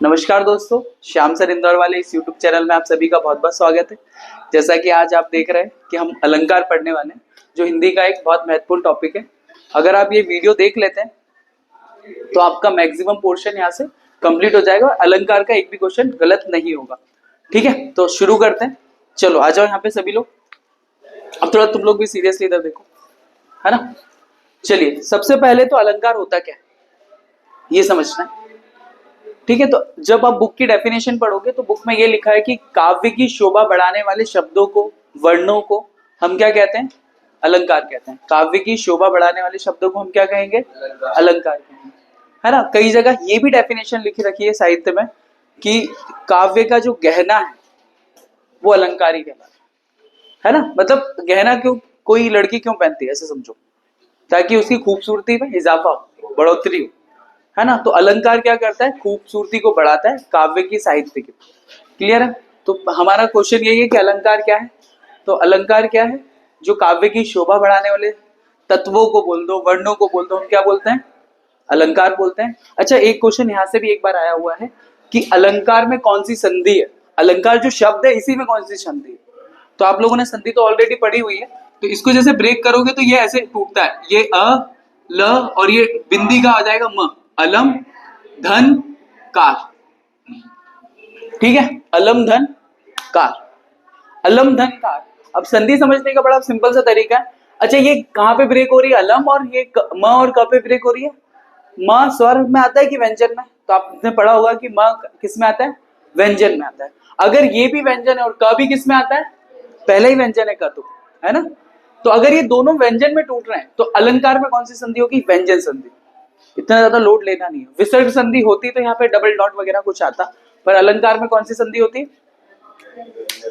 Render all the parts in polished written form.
नमस्कार दोस्तों, श्याम सर इंदौर वाले इस YouTube चैनल में आप सभी का बहुत बहुत स्वागत है। जैसा कि आज आप देख रहे हैं कि हम अलंकार पढ़ने वाले हैं, जो हिंदी का एक बहुत महत्वपूर्ण टॉपिक है। अगर आप ये वीडियो देख लेते हैं तो आपका मैक्सिमम पोर्शन यहाँ से कंप्लीट हो जाएगा और अलंकार का एक भी क्वेश्चन गलत नहीं होगा। ठीक है, तो शुरू करते हैं। चलो आ जाओ यहाँ पे सभी लोग। अब थोड़ा तुम लोग भी सीरियसली इधर देखो, है ना। चलिए, सबसे पहले तो अलंकार होता क्या है ये समझना है। ठीक है, तो जब आप बुक की डेफिनेशन पढ़ोगे तो बुक में ये लिखा है कि काव्य की शोभा बढ़ाने वाले शब्दों को, वर्णों को हम क्या कहते हैं? अलंकार कहते हैं। काव्य की शोभा बढ़ाने वाले शब्दों को हम क्या कहेंगे? अलंकार कहेंगे, है ना। कई जगह ये भी डेफिनेशन लिखी रखी है साहित्य में कि काव्य का जो गहना है वो अलंकार ही कहलाता है ना। मतलब गहना क्यों कोई लड़की क्यों पहनती है, ऐसे समझो, ताकि उसकी खूबसूरती में इजाफा हो, बढ़ोतरी हो, है ना। तो अलंकार क्या करता है? खूबसूरती को बढ़ाता है काव्य की, साहित्य की। क्लियर है? तो हमारा क्वेश्चन यही है कि अलंकार क्या है। तो अलंकार क्या है? जो काव्य की शोभा बढ़ाने वाले तत्वों को बोल दो, वर्णों को बोल दो, हम क्या बोलते हैं? अलंकार बोलते हैं। अच्छा, एक क्वेश्चन यहाँ से भी एक बार आया हुआ है कि अलंकार में कौन सी संधि है? अलंकार जो शब्द है इसी में कौन सी संधि है? तो आप लोगों ने संधि तो ऑलरेडी पढ़ी हुई है, तो इसको जैसे ब्रेक करोगे तो ये ऐसे टूटता है। ये अ, ल और ये बिंदी का आ जाएगा म। अलम धन कार। ठीक है, अलम धन कार, अलम धन कार। अब संधि समझने का बड़ा सिंपल सा तरीका है। अच्छा, ये कहाँ पे ब्रेक हो रही है? अलम और ये म और क पे ब्रेक हो रही है। म स्वर में आता है कि व्यंजन में? तो आपने पढ़ा होगा कि म किस में आता है? व्यंजन में आता है। अगर ये भी व्यंजन है और क भी किस में आता है? पहले ही व्यंजन है क, तो है ना। तो अगर ये दोनों व्यंजन में टूट रहे हैं तो अलंकार में कौन सी संधि होगी? व्यंजन संधि। इतना ज्यादा लोड लेना नहीं है। विसर्ग संधि होती तो यहाँ पे डबल डॉट वगैरह कुछ आता, पर अलंकार में कौन सी संधि होती?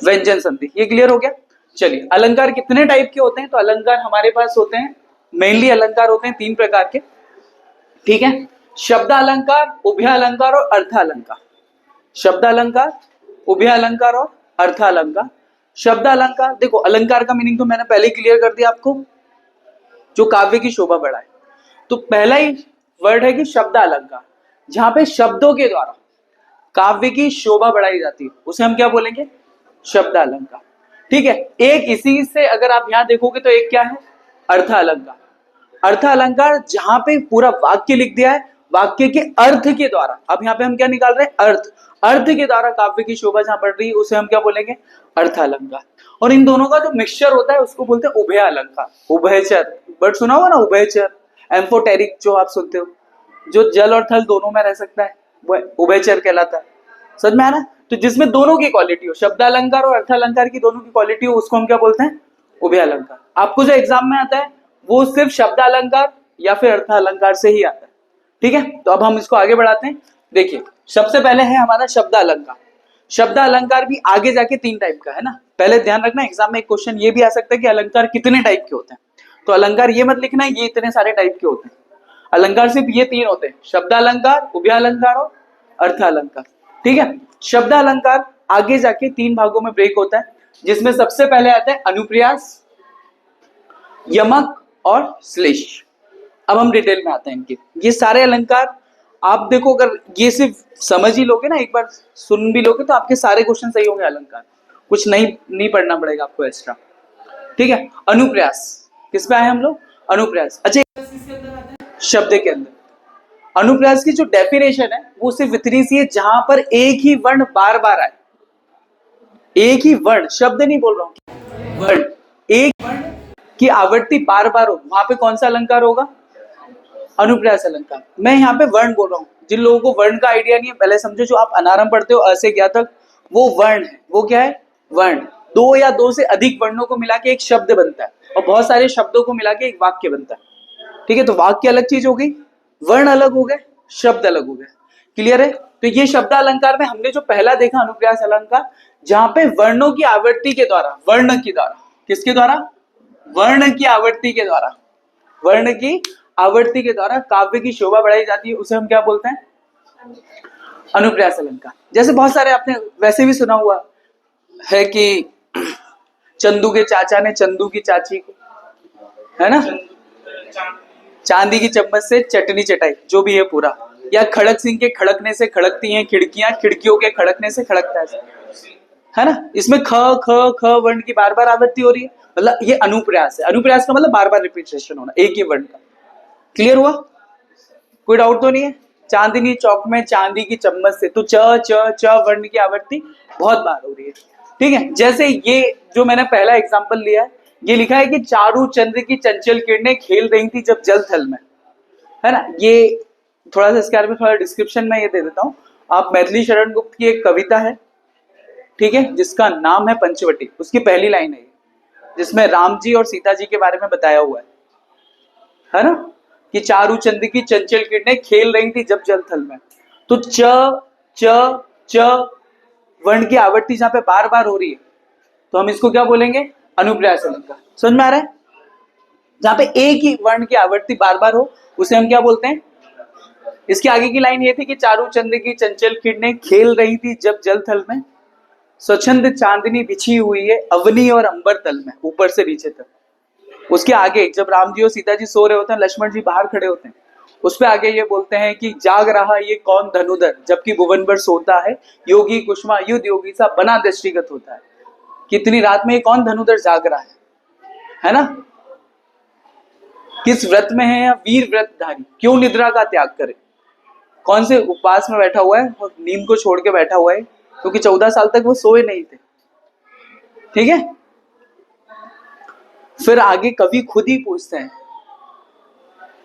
व्यंजन संधि। ये क्लियर हो गया। चलिए, अलंकार कितने टाइप के होते हैं? तो अलंकार हमारे पास होते हैं, मेनली अलंकार होते हैं 3 प्रकार के। ठीक है, शब्द अलंकार, उभय अलंकार और अर्थ अलंकार। शब्द अलंकार, उभय अलंकार और अर्थ अलंकार। शब्द अलंकार, देखो अलंकार का मीनिंग तो मैंने पहले ही क्लियर कर दिया आपको, जो काव्य की शोभा बढ़ाए। तो पहला ही वर्ड है कि शब्द अलंकार, जहां पे शब्दों के द्वारा काव्य की शोभा बढ़ाई जाती है, उसे हम क्या बोलेंगे? शब्द अलंकार। ठीक है, एक इसी से अगर आप यहां देखोगे तो एक क्या है? अर्थ अलंकार। अर्थ अलंकार जहां पे पूरा वाक्य लिख दिया है, वाक्य के अर्थ के द्वारा, अब यहाँ पे हम क्या निकाल रहे हैं? अर्थ। अर्थ के द्वारा काव्य की शोभा जहां बढ़ रही है उसे हम क्या बोलेंगे? अर्थ अलंकार। और इन दोनों का जो मिक्सचर होता है उसको बोलते हैं उभय अलंकार। उभयचर वर्ड सुना हुआ ना, उभयचर, एम्फोटेरिक जो आप सुनते हो, जो जल और थल दोनों में रह सकता है, वो उभयचर कहलाता है। समझ में आया ना। तो जिसमें दोनों की क्वालिटी हो, शब्द अलंकार और अर्थ अलंकार की दोनों की क्वालिटी हो, उसको हम क्या बोलते हैं? उभय अलंकार। आपको जो एग्जाम में आता है वो सिर्फ शब्द अलंकार या फिर अर्थ अलंकार से ही आता है। ठीक है, तो अब हम इसको आगे बढ़ाते हैं। देखिए, सबसे पहले है हमारा शब्द अलंकार। शब्द अलंकार भी आगे जाके 3 टाइप का है ना। पहले ध्यान रखना, एग्जाम में एक क्वेश्चन ये भी आ सकता है कि अलंकार कितने टाइप के होते हैं। तो अलंकार ये मत लिखना ये इतने सारे टाइप के होते हैं। अलंकार सिर्फ ये 3 होते हैं, शब्द अलंकार, उभय अलंकार और अर्थ अलंकार। ठीक है, शब्द अलंकार आगे जाके 3 भागों में ब्रेक होता है, जिसमें सबसे पहले आता है अनुप्रास, यमक और श्लेष। अब हम डिटेल में आते हैं इनके। ये सारे अलंकार आप देखो, अगर ये सिर्फ समझ ही लोगे ना, एक बार सुन भी लोगे, तो आपके सारे क्वेश्चन सही होंगे। अलंकार कुछ नहीं पढ़ना पड़ेगा आपको एक्स्ट्रा। ठीक है, अनुप्रास किस पे आए हम लोग? अनुप्रास। अच्छा, शब्द के अंदर अनुप्रास की जो डेफिनेशन है वो सिर्फ इतनी सी है, जहां पर एक ही वर्ण बार बार आए। एक ही वर्ण, शब्द नहीं बोल रहा हूं, वर्ण, एक वर्ण की आवृत्ति बार बार हो, वहां पे कौन सा अलंकार होगा? अनुप्रास अलंकार। मैं यहाँ पे वर्ण बोल रहा हूँ। जिन लोगों को वर्ण का आइडिया नहीं है, पहले समझो, जो आप अनारम पढ़ते हो अ से ज्ञ तक, वो वर्ण है। वो क्या है? वर्ण। 2 या 2 से अधिक वर्णों को मिला के एक शब्द बनता है, और बहुत सारे शब्दों को मिला के एक वाक्य बनता है। ठीक है, तो वाक्य अलग चीज हो गई, वर्ण अलग हो गए, शब्द अलग हो गए। क्लियर है? तो ये शब्द अलंकार में हमने जो पहला देखा अनुप्रास अलंकार, जहां पे वर्णों की आवृत्ति के द्वारा, वर्ण के द्वारा, किसके द्वारा? वर्ण की आवृत्ति के द्वारा, वर्ण की आवृत्ति के द्वारा काव्य की शोभा बढ़ाई जाती है, उसे हम क्या बोलते हैं? अनुप्रास अलंकार। जैसे बहुत सारे आपने वैसे भी सुना हुआ है कि चंदू के चाचा ने चंदू की चाची को, है ना, चांदी की चम्मच से चटनी चटाई, जो भी है पूरा, या खड़क सिंह के खड़कने से खड़कती हैं खिड़कियां, खिड़कियों के खड़कने से खड़कता है ना। इसमें ख ख ख वर्ण की बार बार आवृत्ति हो रही है, मतलब ये अनुप्रयास है। अनुप्रयास का मतलब बार बार रिपीटेशन होना एक ही वर्ण का। क्लियर हुआ? कोई डाउट तो नहीं है? चांदनी चौक में चांदी की चम्मच से, तो च च च वर्ण की आवृत्ति बहुत बार हो रही है। ठीक है, जैसे ये जो मैंने पहला एग्जांपल लिया है, ये लिखा है कि चारू चंद्र की चंचल किरणें खेल रही थी जब जल थल में, है ना। ये थोड़ा सा इसके बारे में थोड़ा डिस्क्रिप्शन में ये दे देता हूँ। आप मैथिली शरण गुप्त की एक कविता है, ठीक है, जिसका नाम है पंचवटी। उसकी पहली लाइन है जिसमें राम जी और सीता जी के बारे में बताया हुआ है ना, कि चारू चंद्र की चंचल किरणें खेल रही थी जब जल थल में। तो च च च वर्ण की आवृत्ति जहां पे बार बार हो रही है, तो हम इसको क्या बोलेंगे? अनुप्रास अलंकार। समझ में आ रहा है? जहां पे एक ही वर्ण की आवृत्ति बार बार हो उसे हम क्या बोलते हैं? इसके आगे की लाइन ये थी कि चारू चंद्र की चंचल किरणें खेल रही थी जब जल थल में, स्वच्छंद चांदनी बिछी हुई है अवनी और अंबर तल में, ऊपर से नीचे तक। उसके आगे जब राम जी और सीता जी सो रहे होते हैं, लक्ष्मण जी बाहर खड़े होते हैं, उस पे आगे ये बोलते हैं कि जाग रहा ये कौन धनुधर, जबकि भुवन भर सोता है, योगी कुष्मा युद्ध योगी सा बना दृष्टिगत होता है। कितनी रात में ये कौन धनुधर जाग रहा है ना। किस व्रत में है या वीर व्रतधारी, क्यों निद्रा का त्याग करे, कौन से उपवास में बैठा हुआ है और नींद को छोड़ के बैठा हुआ है, क्योंकि 14 साल तक वो सोए नहीं थे। ठीक है, फिर आगे कवि खुद ही पूछते हैं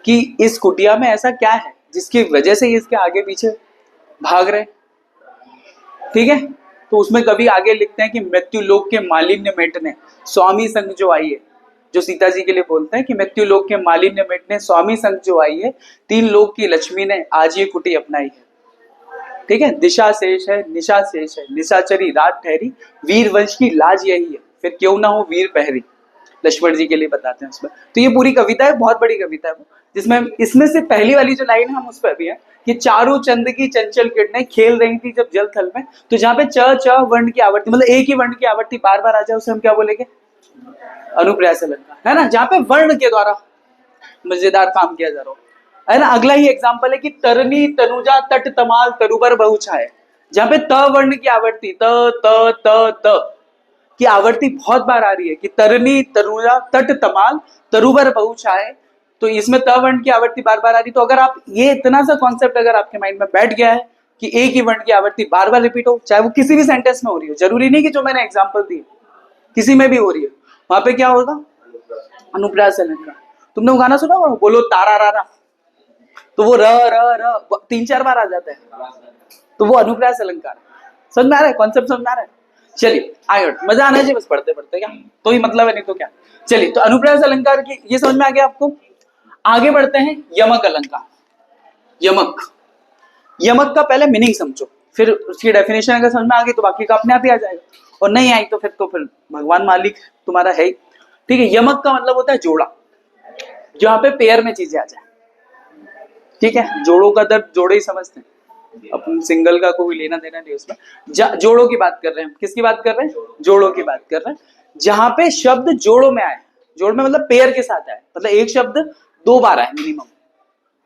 कि इस कुटिया में ऐसा क्या है जिसकी वजह से इसके आगे पीछे भाग रहे। ठीक है, तो उसमें कवि आगे लिखते हैं कि मृत्यु लोक के मालिन्य मेटने स्वामी संग जो आई है, जो सीता जी के लिए बोलते हैं कि मृत्यु लोक के मालिन्य मेटने स्वामी संग जो आई है, तीन लोक की लक्ष्मी ने आज ये कुटी अपनाई है। ठीक है, दिशा शेष है निशा शेष है, निशाचरी रात ठहरी, वीर वंश की लाज यही है, फिर क्यों ना हो वीर पहरी। लक्ष्मण जी के लिए बताते हैं उसमें। तो ये पूरी कविता है, बहुत बड़ी कविता है वो, जिसमें इसमें से पहली वाली जो लाइन है हम उस पर भी है कि चारू चंद की चंचल किरणें खेल रही थी जब जल थल में। तो जहाँ पे च च वर्ण की आवृत्ति, मतलब एक ही वर्ण की आवृत्ति बार बार आ जाए, उसे हम क्या बोलेंगे? अनुप्रास अलंकार, है ना। जहाँ पे वर्ण के द्वारा मजेदार काम किया जा रहा हो, है ना। अगला ही एग्जाम्पल है कि तरनी तनुजा तट तमाल तरुबर बहु छाए, जहाँ पे त वर्ण की आवृत्ति त त त त की आवृत्ति बहुत बार आ रही है कि तरनी तनुजा तट तमाल तरुबर बहु छाए। तो इसमें त वर्ण की आवृत्ति बार बार आ रही। तो अगर आप ये इतना सा कॉन्सेप्ट अगर आपके माइंड में बैठ गया है कि एक ही वर्ण की आवृत्ति बार बार रिपीट हो, चाहे वो किसी भी सेंटेंस में हो रही हो, जरूरी नहीं कि जो मैंने एग्जाम्पल दी किसी में भी हो रही है, वहां पे क्या होगा? अनुप्रास अलंकार। तुमने वो गाना सुना हो, बोलो तारा रारा, तो वो र र र 3-4 बार आ जाता है, तो वो अनुप्रास अलंकार। समझ में आ रहा है? कॉन्सेप्ट समझ में आ रहा है? चलिए आगे, मजा आना चाहिए बस पढ़ते पढ़ते, क्या तो ही मतलब है, नहीं तो क्या। चलिए, तो अनुप्रास अलंकार की ये समझ में आ गया आपको। आगे बढ़ते हैं यमक अलंकार। यमक, यमक का पहले मीनिंग समझो, फिर उसकी डेफिनेशन अगर समझ में आ गई तो बाकी का अपने आप ही आ जाएगा, और नहीं आई तो फिर भगवान मालिक तुम्हारा है। ठीक है, यमक का मतलब होता है जोड़ा, जहां पे पेयर में चीजें आ जाए। ठीक है, जोड़ों का दर्द जोड़े ही समझते हैं, अपन सिंगल का कोई लेना देना नहीं उसमें। जोड़ों की बात कर रहे हैं, किसकी बात कर रहे हैं? जोड़ों की बात कर रहे हैं। जहां पे शब्द जोड़ों में आए, जोड़ में मतलब पेयर के साथ आए, मतलब एक शब्द 2 बार आए मिनिमम,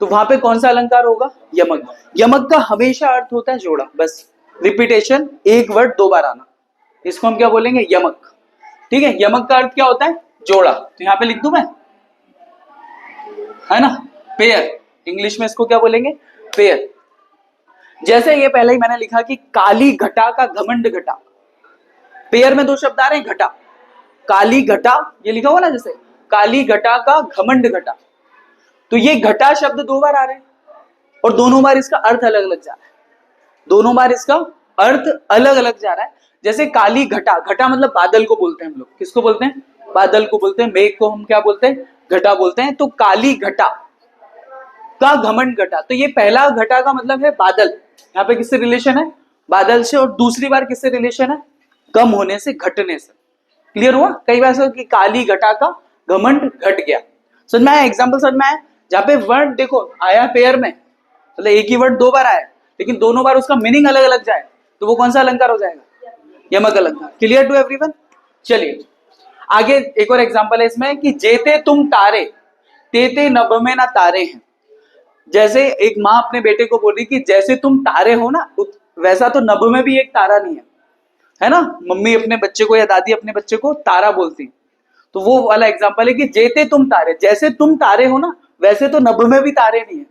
तो वहां पे कौन सा अलंकार होगा? यमक। यमक का हमेशा अर्थ होता है जोड़ा, बस रिपीटेशन, एक वर्ड 2 बार आना, इसको हम क्या बोलेंगे? यमक। ठीक है, यमक का अर्थ क्या होता है? जोड़ा। तो यहाँ पे लिख दूं मैं, है ना, पेयर। इंग्लिश में इसको क्या बोलेंगे? पेयर। जैसे ये पहले ही मैंने लिखा कि काली घटा का घमंड घटा, पेयर में 2 शब्द आ रहे हैं, घटा काली घटा, ये लिखा हुआ ना, जैसे काली घटा का घमंड घटा, तो ये घटा शब्द 2 बार आ रहे हैं और दोनों बार इसका अर्थ अलग अलग जा रहा है, दोनों बार इसका अर्थ अलग अलग जा रहा है। जैसे काली घटा, घटा मतलब बादल को बोलते हैं हम लोग, किसको बोलते हैं? बादल को बोलते हैं, मेघ को हम क्या बोलते हैं? घटा बोलते हैं। तो काली घटा का घमंड घटा, तो ये पहला घटा का मतलब है बादल, यहाँ पे किससे रिलेशन है? बादल से। और दूसरी बार किससे रिलेशन है? कम होने से, घटने से। क्लियर हुआ? कई बार से कि काली घटा का घमंड घट गया। समझ में आया? एग्जाम्पल समझ में आया? जहाँ पे वर्ड देखो आया पेयर में, मतलब एक ही वर्ड 2 बार आया, लेकिन दोनों बार उसका मीनिंग अलग अलग जाए, तो वो कौन सा अलंकार हो जाएगा? यमक अलंकार। Clear to everyone? चलिए आगे एक और एग्जांपल है इसमें कि जेते तुम तारे तेते नभ में ना तारे हैं, जैसे एक माँ अपने बेटे को बोल रही कि जैसे तुम तारे हो ना, वैसा तो नभ में भी एक तारा नहीं है ना। मम्मी अपने बच्चे को या दादी अपने बच्चे को तारा बोलती, तो वो वाला एग्जांपल है कि जेते तुम तारे, जैसे तुम तारे हो ना वैसे तो नभ में भी तारे नहीं है।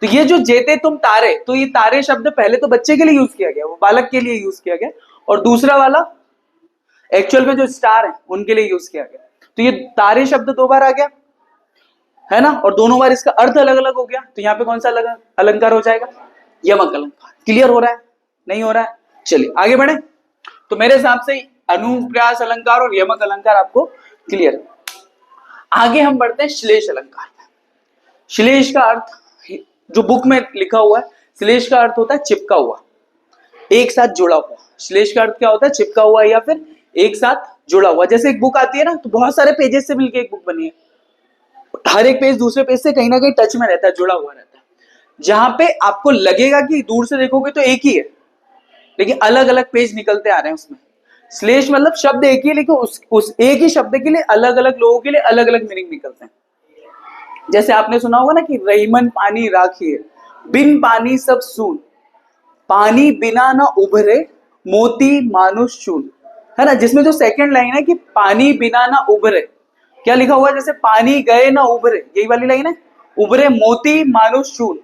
तो ये जो जेते तुम तारे, तो ये तारे शब्द पहले तो बच्चे के लिए यूज किया गया, वो बालक के लिए यूज किया गया, और दूसरा वाला एक्चुअल में जो स्टार है उनके लिए यूज किया गया। तो ये तारे शब्द दो बार आ गया है ना, और दोनों बार इसका अर्थ अलग अलग हो गया। तो यहाँ पे कौन सा अलंकार हो जाएगा? यमक अलंकार। क्लियर हो रहा है? नहीं हो रहा है? चलिए आगे बढ़े। तो मेरे हिसाब से अनुप्रास अलंकार और यमक अलंकार आपको क्लियर है। आगे हम बढ़ते हैं श्लेष अलंकार। श्लेष का अर्थ जो बुक में लिखा हुआ है, श्लेष का अर्थ होता है चिपका हुआ, एक साथ जुड़ा हुआ। श्लेष का अर्थ क्या होता है? चिपका हुआ या फिर एक साथ जुड़ा हुआ। जैसे एक बुक आती है ना, तो बहुत सारे पेजेस से मिलकर एक बुक बनी है, हर एक पेज दूसरे पेज से कहीं ना कहीं टच में रहता है, जुड़ा हुआ रहता है। जहां पे आपको लगेगा कि दूर से देखोगे तो एक ही है, लेकिन अलग अलग पेज निकलते आ रहे हैं उसमें। श्लेष मतलब शब्द एक ही है, लेकिन उस एक ही शब्द के लिए अलग अलग लोगों के लिए अलग अलग मीनिंग निकलते हैं। जैसे आपने सुना होगा ना कि रहीमन पानी राखिए, बिन पानी सब सून, पानी बिना ना उभरे, मोती मानुष चून, है ना। जिसमें जो सेकंड लाइन है कि पानी बिना ना उभरे, क्या लिखा हुआ है? जैसे पानी गए ना उभरे, यही वाली लाइन है, उभरे मोती मानुष चून।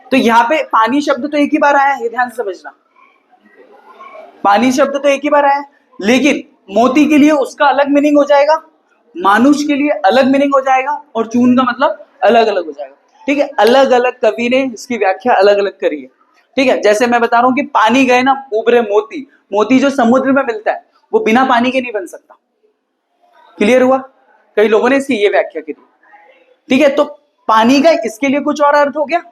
तो यहाँ पे पानी शब्द तो एक ही बार आया है, ध्यान से समझना। पानी शब्द तो एक ही बार आया है, लेकिन मोती के लिए उसका अलग मीनिंग हो जाएगा, मानुष के लिए अलग मीनिंग हो जाएगा, और चून का मतलब अलग अलग हो जाएगा। ठीक है, अलग अलग कवि ने इसकी व्याख्या अलग अलग करी है। ठीक है, जैसे मैं बता रहा हूं कि पानी गए ना उभरे मोती, मोती जो समुद्र में मिलता है वो बिना पानी के नहीं बन सकता। क्लियर हुआ? कई लोगों ने इसकी ये व्याख्या की थी। ठीक है, तो पानी का इसके लिए कुछ और अर्थ हो गया।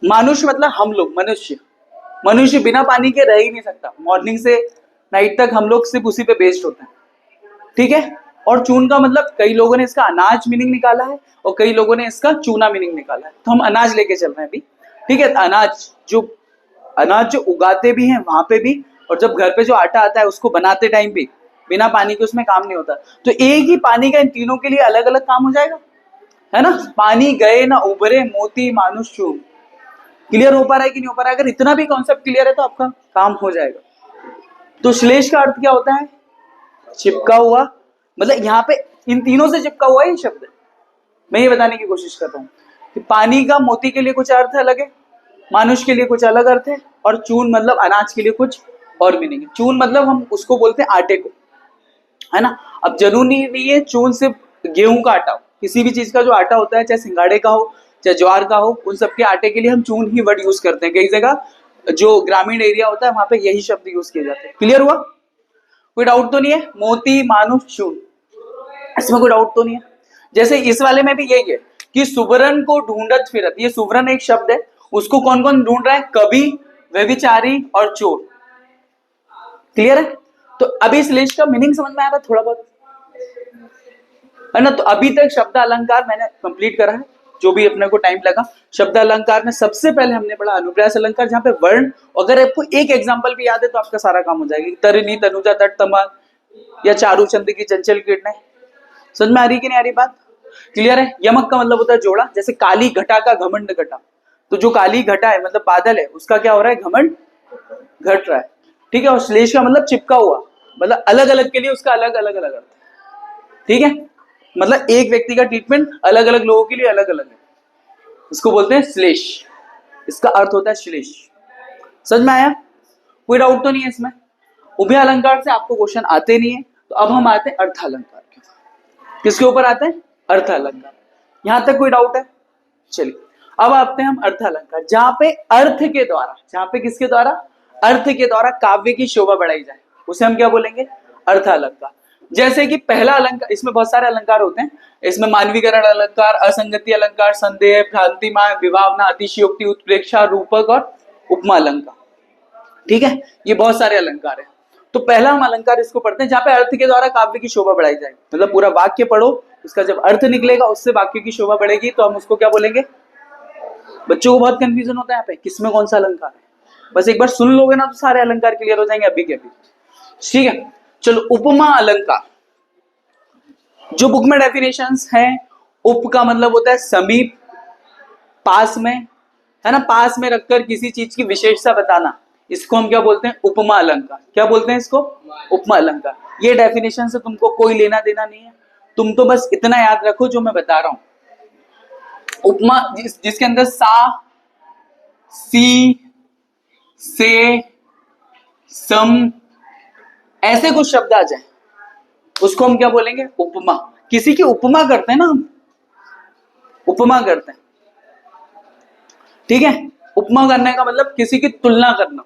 मानुष मतलब हम लोग, मनुष्य, मनुष्य बिना पानी के रह ही नहीं सकता। मॉर्निंग से नाइट तक हम लोग सिर्फ उसी पे बेस्ड होते हैं। ठीक है, और चून का मतलब कई लोगों ने इसका अनाज मीनिंग निकाला है और कई लोगों ने इसका चूना मीनिंग निकाला है, तो हम अनाज लेके चल रहे हैं अभी। ठीक है, अनाज जो उगाते भी हैं वहां पे भी, और जब घर पे जो आटा आता है उसको बनाते टाइम भी बिना पानी के उसमें काम नहीं होता। तो एक ही पानी का इन तीनों के लिए अलग अलग काम हो जाएगा, है ना। पानी गए ना उभरे, मोती मानुष चून। क्लियर हो पा रहा है कि नहीं हो पा रहा है? अगर इतना भी कॉन्सेप्ट क्लियर है तो आपका काम हो जाएगा। तो श्लेष का अर्थ क्या होता है? चिपका हुआ, मतलब यहाँ पे इन तीनों से चिपका हुआ है ये शब्द। मैं ये बताने की कोशिश कर रहा हूँ कि पानी का मोती के लिए कुछ अर्थ अलग है, मानुष के लिए कुछ अलग अर्थ है, और चून मतलब अनाज के लिए कुछ और मीनिंग है। चून मतलब हम उसको बोलते हैं आटे को, है ना। अब जरूरी नहीं है चून सिर्फ गेहूं का आटा हो, किसी भी चीज का जो आटा होता है, चाहे सिंगाड़े का हो चाहे ज्वार का हो, उन सबके आटे के लिए हम चून ही वर्ड यूज करते हैं। कई जगह जो ग्रामीण एरिया होता है वहां पे यही शब्द यूज किए जाते हैं। क्लियर हुआ? कोई डाउट तो नहीं है? मोती मानुष चून, इसमें कोई डाउट तो नहीं है? जैसे इस वाले में भी यही है कि सुवरन को ढूंढत फिरत, ये सुवरन एक शब्द है, उसको कौन कौन ढूंढ रहा है? कवि, व्यभिचारी और चोर। क्लियर है? तो अभी इस लिस्ट का मीनिंग समझ में आया था थोड़ा बहुत, है ना। तो अभी तक शब्द अलंकार मैंने कंप्लीट करा है, जो भी अपने को टाइम लगा। शब्द अलंकार में सबसे पहले हमने पढ़ा अनुप्रास अलंकार, जहां पे वर्ण, अगर आपको एक एग्जांपल भी याद है तो आपका सारा काम हो जाएगा। तरिणी, तनुजा, तट, तमा या चारू चंद की चंचल किरणें। समझ में आ रही कि नहीं आ रही बात? क्लियर है? यमक का मतलब होता है जोड़ा। जैसे काली घटा का घमंड घटा, तो जो काली घटा है मतलब बादल है, उसका क्या हो रहा है? घमंड घट रहा है। ठीक है, और श्लेष का मतलब चिपका हुआ, मतलब अलग अलग के लिए उसका अलग अलग अलग अर्थ है। ठीक है, मतलब एक व्यक्ति का ट्रीटमेंट अलग अलग लोगों के लिए अलग अलग है, इसको बोलते हैं श्लेष। इसका अर्थ होता है श्लेष। समझ में आया? कोई डाउट तो नहीं है इसमें? उभय अलंकार से आपको क्वेश्चन आते नहीं है, तो अब हम आते हैं अर्थ अलंकार के। किसके ऊपर आते हैं? अर्थ अलंकार। यहां तक कोई डाउट है? चलिए अब आते हैं हम अर्थ अलंकार, जहां पे अर्थ के द्वारा, जहां पे किसके द्वारा? अर्थ के द्वारा काव्य की शोभा बढ़ाई जाए, उसे हम क्या बोलेंगे? अर्थ अलंकार। जैसे कि पहला अलंकार, इसमें बहुत सारे अलंकार होते हैं, इसमें मानवीकरण अलंकार, असंगति अलंकार, संदेह, भ्रांतिमाय, विभावना, अतिशयोक्ति, उत्प्रेक्षा, रूपक और उपमा अलंकार। ठीक है, ये बहुत सारे अलंकार है। तो पहला हम अलंकार इसको पढ़ते हैं जहां पे अर्थ के द्वारा काव्य की शोभा बढ़ाई जाएगी, मतलब पूरा वाक्य पढ़ो, उसका जब अर्थ निकलेगा उससे वाक्य की शोभा बढ़ेगी, तो हम उसको क्या बोलेंगे? बच्चों को बहुत कंफ्यूजन होता है यहाँ पे, किसमें कौन सा अलंकार है। बस एक बार सुन लोगे ना तो सारे अलंकार क्लियर हो जाएंगे अभी के अभी। ठीक है, चलो उपमा अलंकार, जो बुक में डेफिनेशंस हैं, उप का मतलब होता है समीप, पास में, है ना, पास में रखकर किसी चीज की विशेषता बताना, इसको हम क्या बोलते हैं? उपमा अलंकार। क्या बोलते हैं इसको? उपमा अलंकार। ये डेफिनेशन से तुमको कोई लेना देना नहीं है, तुम तो बस इतना याद रखो जो मैं बता रहा हूं। उपमा जिसके अंदर सा, सी, से, सम ऐसे कुछ शब्द आ जाए उसको हम क्या बोलेंगे? उपमा। किसी की उपमा करते हैं ना हम, उपमा करते हैं, ठीक है। उपमा करने का मतलब किसी की तुलना करना,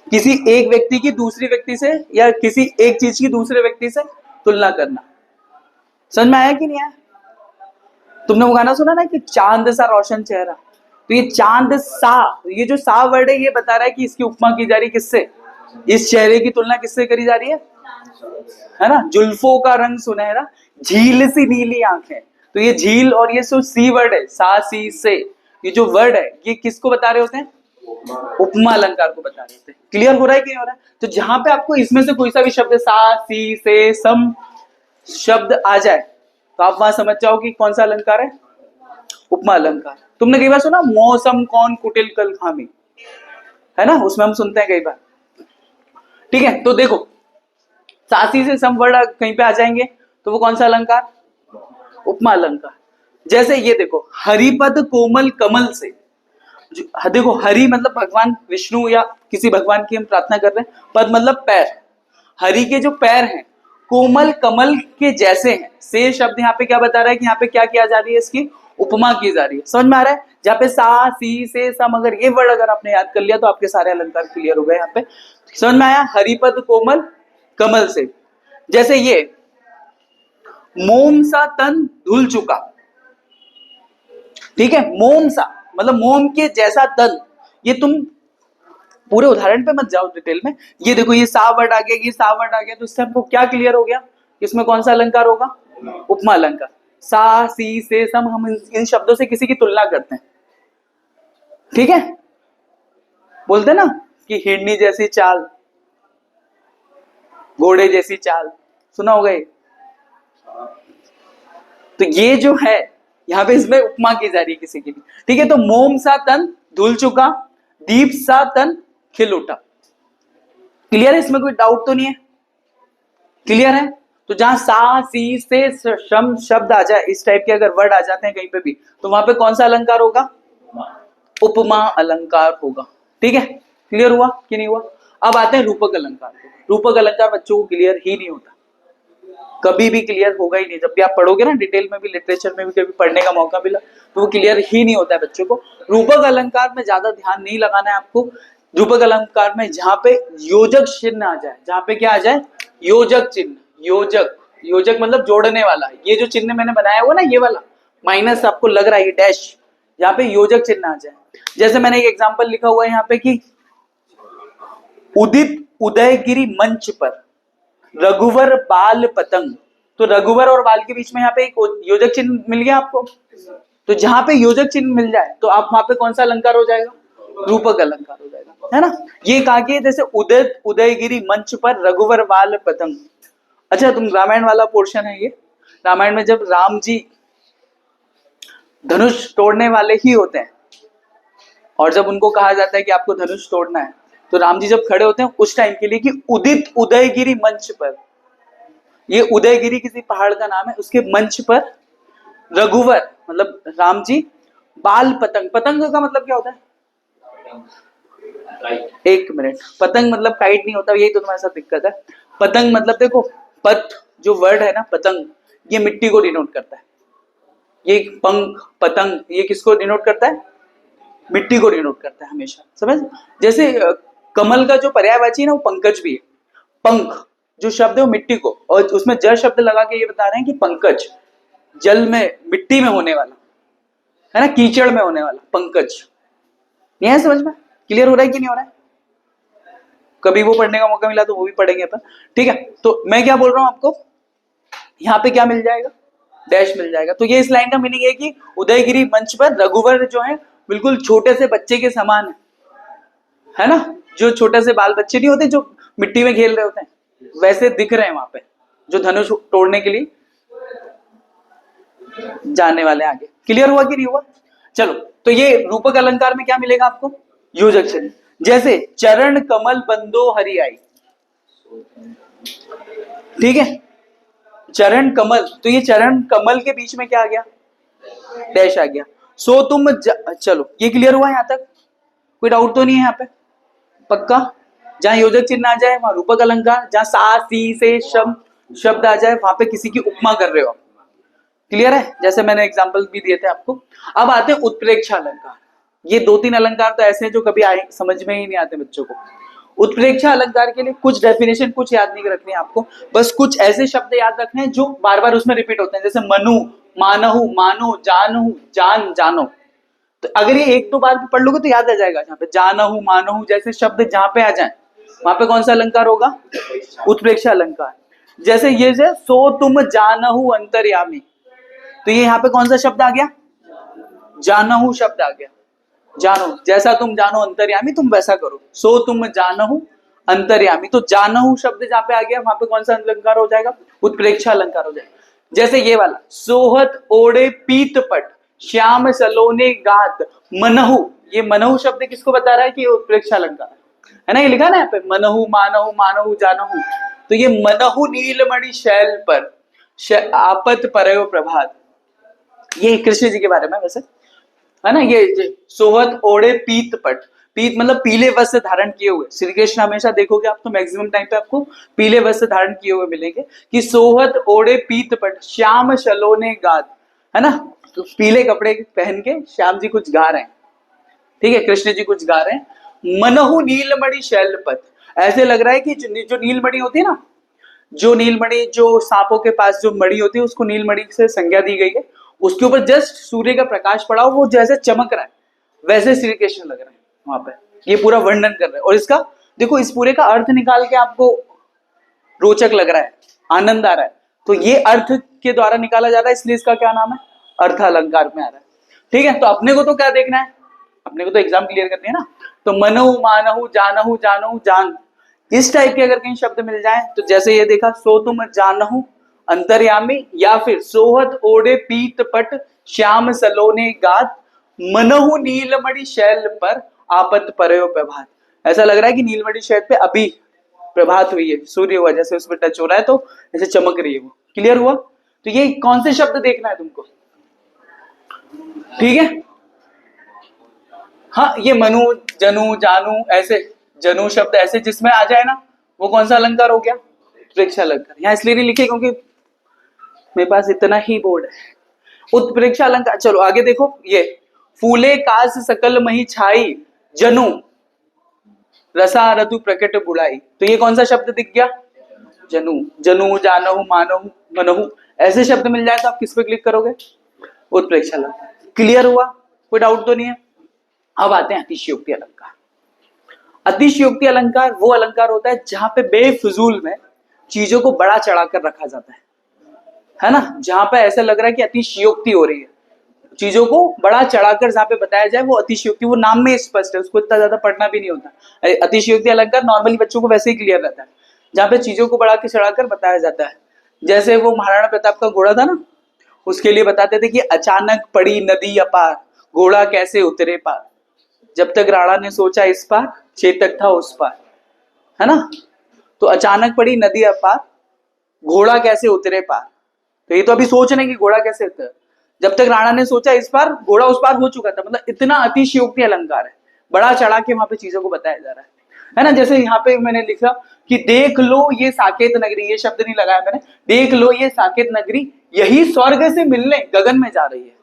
किसी एक व्यक्ति की दूसरी व्यक्ति से या किसी एक चीज की दूसरे व्यक्ति से तुलना करना। समझ में आया कि नहीं आया? तुमने वो गाना सुना ना कि चांद सा रोशन चेहरा, तो ये चांद सा, ये जो सा वर्ड है ये बता रहा है कि इसकी उपमा की जा रही है किससे? इस चेहरे की तुलना किससे करी जा रही है ना? जुल्फों का रंग सुनहरा, झील सी नीली आंखें, तो ये झील और ये जो सी वर्ड है, सा सी से, ये जो वर्ड है ये किसको बता रहे होते हैं? उपमा अलंकार को बता रहे होते हैं। क्लियर हो रहा है कि नहीं हो रहा है? तो जहां पे आपको इसमें से कोई सा भी शब्द सा, सी, से, सम शब्द आ जाए तो आप वहां समझ जाओ कि कौन सा अलंकार है? उपमा अलंकार। तुमने कई बार सुना मौसम कौन कुटिल कल खामी, है ना, उसमें हम सुनते हैं कई बार, ठीक है। तो देखो सासी से सम वर्ड कहीं पे आ जाएंगे तो वो कौन सा अलंकार? उपमा अलंकार। जैसे ये देखो, हरिपद कोमल कमल से, देखो हरि मतलब भगवान विष्णु या किसी भगवान की हम प्रार्थना कर रहे हैं, पद मतलब पैर, हरि के जो पैर हैं कोमल कमल के जैसे हैं, से शब्द यहाँ पे क्या बता रहा है कि यहाँ पे क्या किया जा रही है? इसकी उपमा की जा रही है। समझ में आ रहा है? जहाँ पे सा, सी, से, सम, अगर ये वर्ड अगर आपने याद कर लिया तो आपके सारे अलंकार क्लियर हो गए। यहाँ पे समझ में आया? हरिपद कोमल कमल से। जैसे ये मोम सा तन धुल चुका, ठीक है, मोम सा मतलब मोम के जैसा तन, ये तुम पूरे उदाहरण पे मत जाओ डिटेल में, ये देखो ये सा वर्ड आ गया, ये सा वर्ड आ गया, तो इससे हमको क्या क्लियर हो गया? इसमें कौन सा अलंकार होगा? उपमा अलंकार। सा, सी, से, सम, हम इन शब्दों से किसी की तुलना करते हैं, ठीक है। बोलते ना कि हिरनी जैसी चाल, घोड़े जैसी चाल, सुना होगा ये। तो ये जो है यहाँ पे इसमें उपमा की जा रही है किसी की भी, ठीक है। तो मोम सा तन धुल चुका, दीप सा तन खिल उठा। क्लियर है? इसमें कोई डाउट तो नहीं है? क्लियर है? तो जहां सा, सी, से, सम शब्द आ जाए, इस टाइप के अगर वर्ड आ जाते हैं कहीं पे भी, तो वहां पे कौन सा अलंकार होगा? उपमा अलंकार होगा, ठीक है। क्लियर हुआ कि नहीं हुआ? अब आते हैं रूपक अलंकार। रूपक अलंकार बच्चों को क्लियर ही नहीं होता, कभी भी क्लियर होगा ही नहीं। जब भी आप पढ़ोगे ना डिटेल में भी, लिटरेचर में भी कभी पढ़ने का मौका मिला तो वो क्लियर ही नहीं होता है बच्चों को। रूपक अलंकार में ज्यादा ध्यान नहीं लगाना है आपको। रूपक अलंकार में जहां पे योजक चिन्ह आ जाए, जहां पे क्या आ जाए? योजक चिन्ह। योजक, योजक मतलब जोड़ने वाला। ये जो चिन्ह मैंने बनाया हुआ ना, ये वाला माइनस आपको लग रहा है, ये डैश, यहाँ पे योजक चिन्ह आ जाए। जैसे मैंने एक एग्जाम्पल लिखा हुआ है यहाँ पे कि उदित उदयगिरी मंच पर रघुवर बाल पतंग, तो रघुवर और बाल के बीच में यहाँ पे एक योजक चिन्ह मिल गया आपको। तो जहां पे योजक चिन्ह मिल जाए तो आप वहां पे कौन सा अलंकार हो जाएगा? रूपक अलंकार हो जाएगा, है ना। ये कहा कि जैसे उदित उदयगिरी मंच पर रघुवर बाल पतंग। अच्छा, तुम रामायण वाला पोर्शन है ये, रामायण में जब राम जी धनुष तोड़ने वाले ही होते हैं और जब उनको कहा जाता है कि आपको धनुष तोड़ना है, तो राम जी जब खड़े होते हैं उस टाइम के लिए कि उदित उदयगिरी मंच पर, ये उदयगिरी किसी पहाड़ का नाम है, उसके मंच पर रघुवर मतलब राम जी, बाल पतंग, पतंग का मतलब क्या होता है? एक मिनट, पतंग मतलब काइट नहीं होता, यही तो तुम्हारे साथ दिक्कत है। पतंग मतलब देखो, पत जो वर्ड है ना पतंग, ये मिट्टी को डिनोट करता है। ये पंख पतंग ये किसको डिनोट करता है? मिट्टी को डिनोट करता है हमेशा, समझ। जैसे कमल का जो पर्यायवाची है ना वो पंकज भी है। पंख जो शब्द है वो मिट्टी को, और उसमें जल शब्द लगा के ये बता रहे हैं कि पंकज जल में, मिट्टी में होने वाला, है ना, कीचड़ में होने वाला पंकज। नहीं है समझ में? क्लियर हो रहा है कि नहीं हो रहा है? कभी वो पढ़ने का मौका मिला तो वो भी पढ़ेंगे अपन, ठीक है। तो मैं क्या बोल रहा हूं आपको, यहाँ पे क्या मिल जाएगा? डैश मिल जाएगा। तो ये इस लाइन का मीनिंग है कि उदयगिरी मंच पर रघुवर जो है बिल्कुल छोटे से बच्चे के समान है ना, जो छोटे से बाल बच्चे नहीं होते जो मिट्टी में खेल रहे होते हैं, वैसे दिख रहे हैं वहां पे, जो धनुष तोड़ने के लिए जाने वाले आगे। क्लियर हुआ कि नहीं हुआ? चलो, तो ये रूपक अलंकार में क्या मिलेगा आपको? योजक चिन्ह। जैसे चरण कमल बंदो हरियाई, ठीक है, चरण कमल, तो ये चरण कमल के बीच में क्या आ गया? डैश आ गया। सो तुम चलो, ये क्लियर हुआ यहां तक? कोई डाउट तो नहीं है यहाँ पे? पक्का? जहां योजक चिन्ह आ जाए वहां रूपक अलंकार, जहां सा सी से शब्द आ जाए वहां पे किसी की उपमा कर रहे हो। क्लियर है? जैसे मैंने एग्जांपल भी दिए थे आपको। अब आते हैं उत्प्रेक्षा अलंकार। ये 2-3 अलंकार तो ऐसे हैं जो कभी आए समझ में ही नहीं आते बच्चों को। उत्प्रेक्षा अलंकार के लिए कुछ डेफिनेशन कुछ याद नहीं रखनी है आपको, बस कुछ ऐसे शब्द याद रखने हैं जो बार बार उसमें रिपीट होते हैं, जैसे मनु, मानहु, मानो, जानहु, जान, जानो। तो अगर ये 1-2 बार भी पढ़ लोगे तो याद आ जाएगा। जहाँ पे जानहु, मानहु जैसे शब्द जहां पे आ जाए वहां पे कौन सा अलंकार होगा? उत्प्रेक्षा अलंकार। जैसे ये से सो तुम जानहु अंतर्यामी, तो ये यहाँ पे कौन सा शब्द आ गया? जानहु शब्द आ गया। जानो, जैसा तुम जानो अंतर्यामी तुम वैसा करो। सो तुम जानहु अंतर्यामी, तो जानहु शब्द जहां पे आ गया वहां पे कौन सा अलंकार हो जाएगा? उत्प्रेक्षा अलंकार हो जाएगा। जैसे ये वाला सोहत ओढ़े पीत पट, श्याम सलोने गात मनहु, ये मनहु शब्द किसको बता रहा है कि ये उत्प्रेक्षा अलंकार है ना? ये लिखा ना यहाँ पे मनहु, मानहु, मानहु, जानहु, तो ये मनहु नीलमणि शैल पर आपत परयो प्रभात, ये कृष्ण जी के बारे में वैसे है ना। ये सोहत ओढ़े पीत पट, पीत मतलब पीले वस्त्र धारण किए हुए। श्री कृष्ण हमेशा देखोगे आप तो मैक्सिमम टाइम पे आपको पीले वस्त्र धारण किए हुए मिलेंगे। कि सोहत ओढ़े पीत पट, श्याम सलोने गात, है ना, तो पीले कपड़े पहन के श्याम जी कुछ गा रहे हैं, ठीक है, कृष्ण जी कुछ गा रहे हैं। मनहु नीलमणि शैलपत, ऐसे लग रहा है कि जो नीलमणि होती है ना, जो नीलमणि, जो सांपों के पास जो मणि होती है उसको नीलमणि से संज्ञा दी गई है, उसके ऊपर जस्ट सूर्य का प्रकाश पड़ा हो, वो जैसे चमक रहा है वैसे श्री कृष्ण लग रहे हैं वहां पे। ये पूरा वर्णन कर रहे हैं और इसका देखो, इस पूरे का अर्थ निकाल के आपको रोचक लग रहा है, आनंद आ रहा है, तो ये अर्थ के द्वारा निकाला जा रहा है, इसलिए इसका क्या नाम है? अर्थ अलंकार में आ रहा है। ठीक है, तो अपने को तो क्या देखना है? अपने को तो एग्जाम क्लियर करनी है ना। तो मनहु, मानहु, जानहु, जानहु, जान, इस टाइप के अगर कहीं शब्द मिल जाए तो जैसे ये देखा, सो तुम जानहु अंतर्यामी, या फिर सोहत ओढ़े पीत पट, श्याम सलोने गात, मनहु नीलमणि शैल पर आपत परयो प्रभात। ऐसा लग रहा है कि नीलमणि शैल पे अभी प्रभात हुई है, सूर्य हुआ, जैसे उसमें टच हो रहा है तो ऐसे चमक रही है वो। क्लियर हुआ? तो ये कौन से शब्द देखना है तुमको? ठीक है, हाँ, ये मनु, जनु, जानू, ऐसे जनु शब्द ऐसे जिसमें आ जाए ना, वो कौन सा अलंकार हो गया? उत्प्रेक्षा अलंकार। यहाँ इसलिए नहीं लिखे क्योंकि मेरे पास इतना ही बोर्ड है। उत्प्रेक्षा अलंकार। चलो आगे देखो, ये फूले कास सकल मही छाई, जनु रसा ऋतु प्रकट बुढ़ाई, तो ये कौन सा शब्द दिख गया? जनु। जनु, जानहु, मानहु, मनहु, ऐसे शब्द मिल जाए तो आप किस पे क्लिक करोगे? उत्प्रेक्षा अलंकार। क्लियर हुआ? कोई डाउट तो नहीं है? अब आते हैं अतिशयोक्ति अलंकार। अतिशयोक्ति अलंकार वो अलंकार होता है जहां पे बेफिजूल में चीजों को बड़ा चढ़ाकर रखा जाता है ना, जहां पे ऐसा लग रहा है कि अतिशयोक्ति हो रही है, चीजों को बड़ा चढ़ाकर जहां पे बताया जाए वो अतिशयोक्ति, वो नाम में स्पष्ट है, उसको इतना ज्यादा पढ़ना भी नहीं होता। अतिशयोक्ति अलंकार नॉर्मली बच्चों को वैसे ही क्लियर रहता है, जहां पे चीजों को बढ़ा के चढ़ाकर बताया जाता है। जैसे वो महाराणा प्रताप का घोड़ा था ना, उसके लिए बताते थे कि अचानक पड़ी नदी अपार, घोड़ा कैसे उतरे पार, जब तक राणा ने सोचा इस पार, चेतक था उस पार, है ना। तो अचानक पड़ी नदी अपार, घोड़ा कैसे उतरे पार, तो ये तो अभी सोच रहे कि घोड़ा कैसे उतरे, जब तक राणा ने सोचा इस पार, घोड़ा उस पार हो चुका था। मतलब इतना अतिशयोक्ति अलंकार है, बड़ा चढ़ा के वहां पे चीजों को बताया जा रहा है ना। जैसे यहाँ पे मैंने लिखा कि देख लो ये साकेत नगरी, ये शब्द नहीं लगाया मैंने, देख लो ये साकेत नगरी, यही स्वर्ग से मिलने गगन में जा रही है।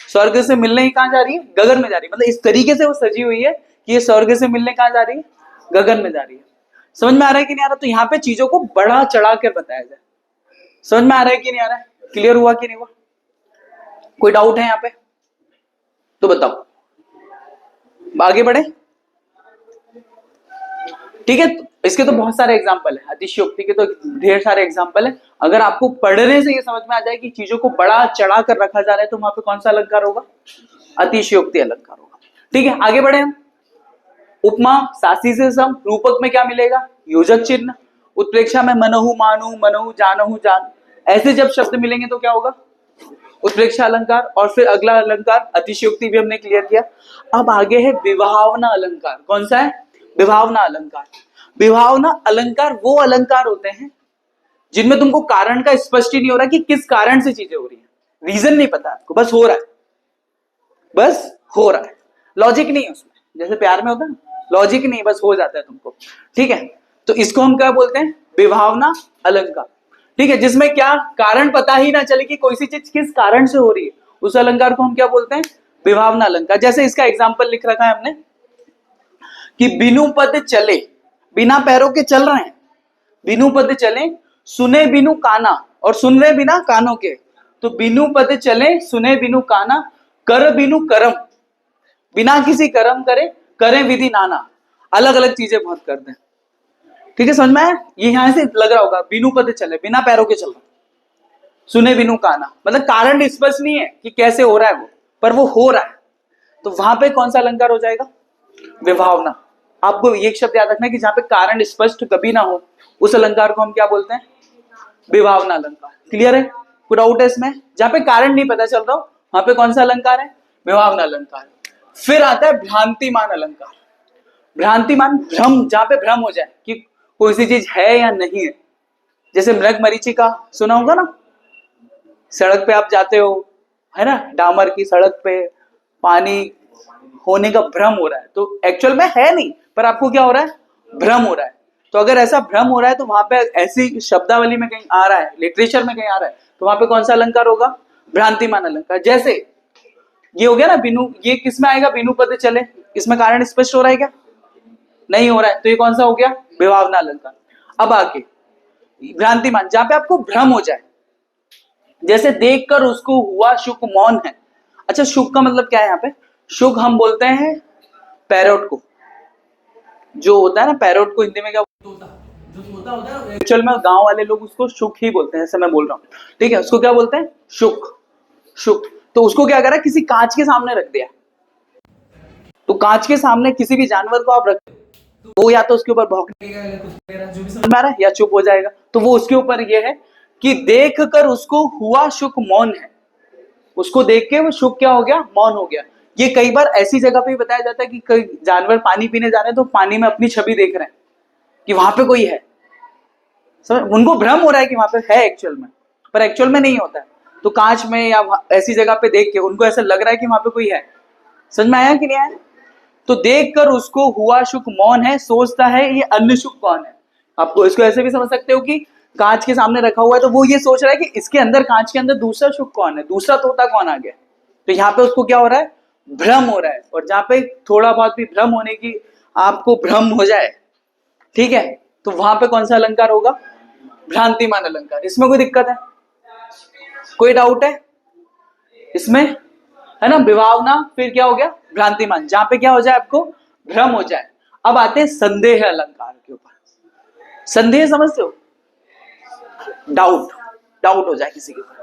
स्वर्ग से मिलने ही कहां जा रही है? गगन में जा रही है। मतलब इस तरीके से वो सजी हुई है कि ये स्वर्ग से मिलने कहां जा रही है? गगन में जा रही है। समझ में आ रहा है कि नहीं आ रहा? तो यहाँ पे चीजों को बड़ा चढ़ा कर बताया जाए। समझ में आ रहा है कि नहीं आ रहा है? क्लियर हुआ कि नहीं हुआ? कोई डाउट है यहाँ पे तो बताओ, आगे बढ़े। ठीक है, इसके तो बहुत सारे एग्जाम्पल है, अतिशयोक्ति के तो ढेर सारे एग्जाम्पल है। अगर आपको पढ़ने से ये समझ में आ जाए कि चीजों को बड़ा चढ़ा कर रखा जा रहा है तो वहां पे कौन सा अलंकार होगा? अतिशयोक्ति अलंकार होगा। ठीक है, आगे बढ़े हम। उपमा, सासी से सम, रूपक में क्या मिलेगा? योजक चिन्ह। उत्प्रेक्षा में मनहु, मानु, मनहु, जानहु, जान, ऐसे जब शब्द मिलेंगे तो क्या होगा? उत्प्रेक्षा अलंकार, और फिर अगला अलंकार अतिशयोक्ति भी हमने क्लियर किया। अब आगे है विभावना अलंकार। कौन सा है? विभावना अलंकार। विभावना अलंकार वो अलंकार होते हैं जिनमें तुमको कारण का स्पष्ट ही नहीं हो रहा कि किस कारण से चीजें हो रही है, रीजन नहीं पता आपको, बस हो रहा है, बस हो रहा है, लॉजिक नहीं है उसमें। जैसे प्यार में होता है ना, लॉजिक नहीं, बस हो जाता है तुमको। ठीक है, तो इसको हम क्या बोलते हैं? विभावना अलंकार। ठीक है, जिसमें क्या कारण पता ही ना चले कि कोई सी चीज किस कारण से हो रही है, उस अलंकार को हम क्या बोलते हैं? विभावना अलंकार। जैसे इसका एग्जाम्पल लिख रखा है हमने कि बिनु पद चले, बिना पैरों के चल रहे हैं, बिनु पद चले, सुने बिनु काना, और सुन रहे बिना कानों के। तो बिनु पद चले, सुने बिनु काना, कर बिनु करम, बिना किसी कर्म करे, करें विधि नाना। अलग अलग चीजें बहुत करते हैं। ठीक है, समझ में आया? ये यहां से लग रहा होगा बिनु पद चले, बिना पैरों के चल रहा, सुने बिनु काना, मतलब कारण स्पष्ट नहीं है कि कैसे हो रहा है वो, पर वो हो रहा है। तो वहां पे कौन सा अलंकार हो जाएगा? विभावना। आपको एक शब्द याद रखना है कि जहां पे कारण स्पष्ट कभी ना हो, उस अलंकार को हम क्या बोलते हैं? विभावना अलंकार। क्लियर है? कोई डाउट है इसमें? जहां पे कारण नहीं पता चल रहा हो, वहां पे कौन सा अलंकार है? विभावना अलंकार। फिर आता है भ्रांतिमान अलंकार। भ्रांतिमान, भ्रम, जहां पे भ्रम हो जाए कि कोई सी चीज है या नहीं है। जैसे मृग मरीचिका सुना होगा ना, सड़क पे आप जाते हो, है ना, डामर की सड़क पे पानी होने का भ्रम हो रहा है, तो एक्चुअल में है नहीं, पर आपको क्या हो रहा है? भ्रम हो रहा है। तो अगर ऐसा भ्रम हो रहा है तो वहां पे ऐसी शब्दावली में कहीं आ रहा है, लिटरेचर में कहीं आ रहा है, तो वहां पे कौन सा अलंकार होगा? भ्रांतिमान अलंकार। जैसे ये हो गया ना बिनु, ये किस में आएगा? बिनु पद चले, इसमें कारण स्पष्ट हो रहा है क्या? नहीं हो रहा है, तो ये कौन सा हो गया? विभावना अलंकार। अब आगे भ्रांतिमान, जहां पे आपको भ्रम हो जाए, जैसे देखकर उसको हुआ शुक मौन है। अच्छा, शुक का मतलब क्या है यहाँ पे? शुक हम बोलते हैं पैरोट को, जो होता है ना, पैरोट को हिंदी में क्या बोलते हैं? जो तोता होता है, एक्चुअल में गांव वाले लोग उसको शुक ही बोलते हैं, जैसे मैं बोल रहा हूँ। ठीक है, उसको क्या बोलते हैं? शुक। शुक। तो उसको क्या करा? किसी कांच के सामने रख दिया। तो कांच के सामने किसी भी जानवर को आप रख, तो वो या तो उसके ऊपर भौंकने जो भी समझ में आ रहा है, या चुप हो जाएगा। तो वो उसके ऊपर ये है कि देख कर उसको हुआ शुक मौन है, उसको देख के वो शुक क्या हो गया? मौन हो गया। ये कई बार ऐसी जगह पे बताया जाता है कि कई जानवर पानी पीने जा रहे हैं तो पानी में अपनी छवि देख रहे हैं कि वहां पे कोई है, समझ? उनको भ्रम हो रहा है कि वहां पे है एक्चुअल में, पर एक्चुअल में नहीं होता है। तो कांच में या ऐसी जगह पे देख के उनको ऐसा लग रहा है कि वहां पे कोई है। समझ में आया कि नहीं आया? तो देख कर उसको हुआ शुक मौन है, सोचता है ये अन्य शुक कौन है। आपको इसको ऐसे भी समझ सकते हो कि कांच के सामने रखा हुआ है, तो वो ये सोच रहा है कि इसके अंदर, कांच के अंदर दूसरा शुक कौन है, दूसरा तोता कौन आ गया। तो यहाँ पे उसको क्या हो रहा है? भ्रम हो रहा है। और जहां पे थोड़ा बहुत भी भ्रम होने की, आपको भ्रम हो जाए, ठीक है, तो वहां पे कौन सा अलंकार होगा? भ्रांतिमान अलंकार। इसमें कोई दिक्कत है? कोई डाउट है इसमें? है ना, विभावना, फिर क्या हो गया? भ्रांतिमान, जहां पे क्या हो जाए? आपको भ्रम हो जाए। अब आते हैं संदेह अलंकार के ऊपर। संदेह समझते हो? डाउट, डाउट हो जाए किसी के ऊपर,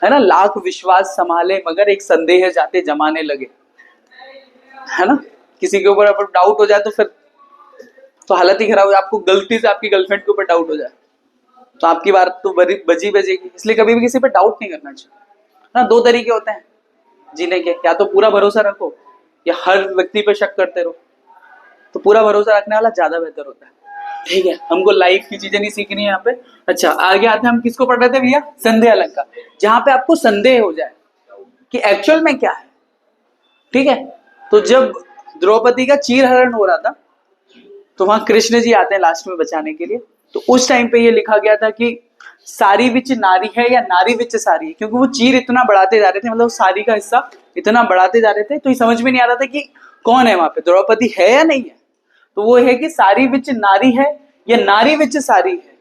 है ना, लाख विश्वास संभाले मगर एक संदेह जाते जमाने लगे, है ना। किसी के ऊपर अगर डाउट हो जाए तो फिर तो हालत ही खराब हो जाए। आपको गलती से आपकी गर्लफ्रेंड के ऊपर डाउट हो जाए तो आपकी बात तो बजी बजेगी। इसलिए कभी भी किसी पे डाउट नहीं करना चाहिए ना। दो तरीके होते हैं जीने के, या तो पूरा भरोसा रखो या हर व्यक्ति पे शक करते रहो। तो पूरा भरोसा रखने वाला ज्यादा बेहतर होता है। ठीक है, हमको लाइफ की चीजें नहीं सीखनी है यहाँ पे। अच्छा, आगे आते हैं, हम किसको पढ़ रहे थे भैया? संदेह अलंकार, जहां पे आपको संदेह हो जाए कि एक्चुअल में क्या है। ठीक है, तो जब द्रौपदी का चीरहरण हो रहा था तो वहां कृष्ण जी आते हैं लास्ट में बचाने के लिए। तो उस टाइम पे ये लिखा गया था कि सारी विच नारी है या नारी विच सारी है, क्योंकि वो चीर इतना बढ़ाते जा रहे थे, मतलब सारी का हिस्सा इतना बढ़ाते जा रहे थे, तो ये समझ में नहीं आ रहा था कि कौन है वहां पे, द्रौपदी है या नहीं है। तो वो है कि सारी विच नारी है या नारी विच सारी है,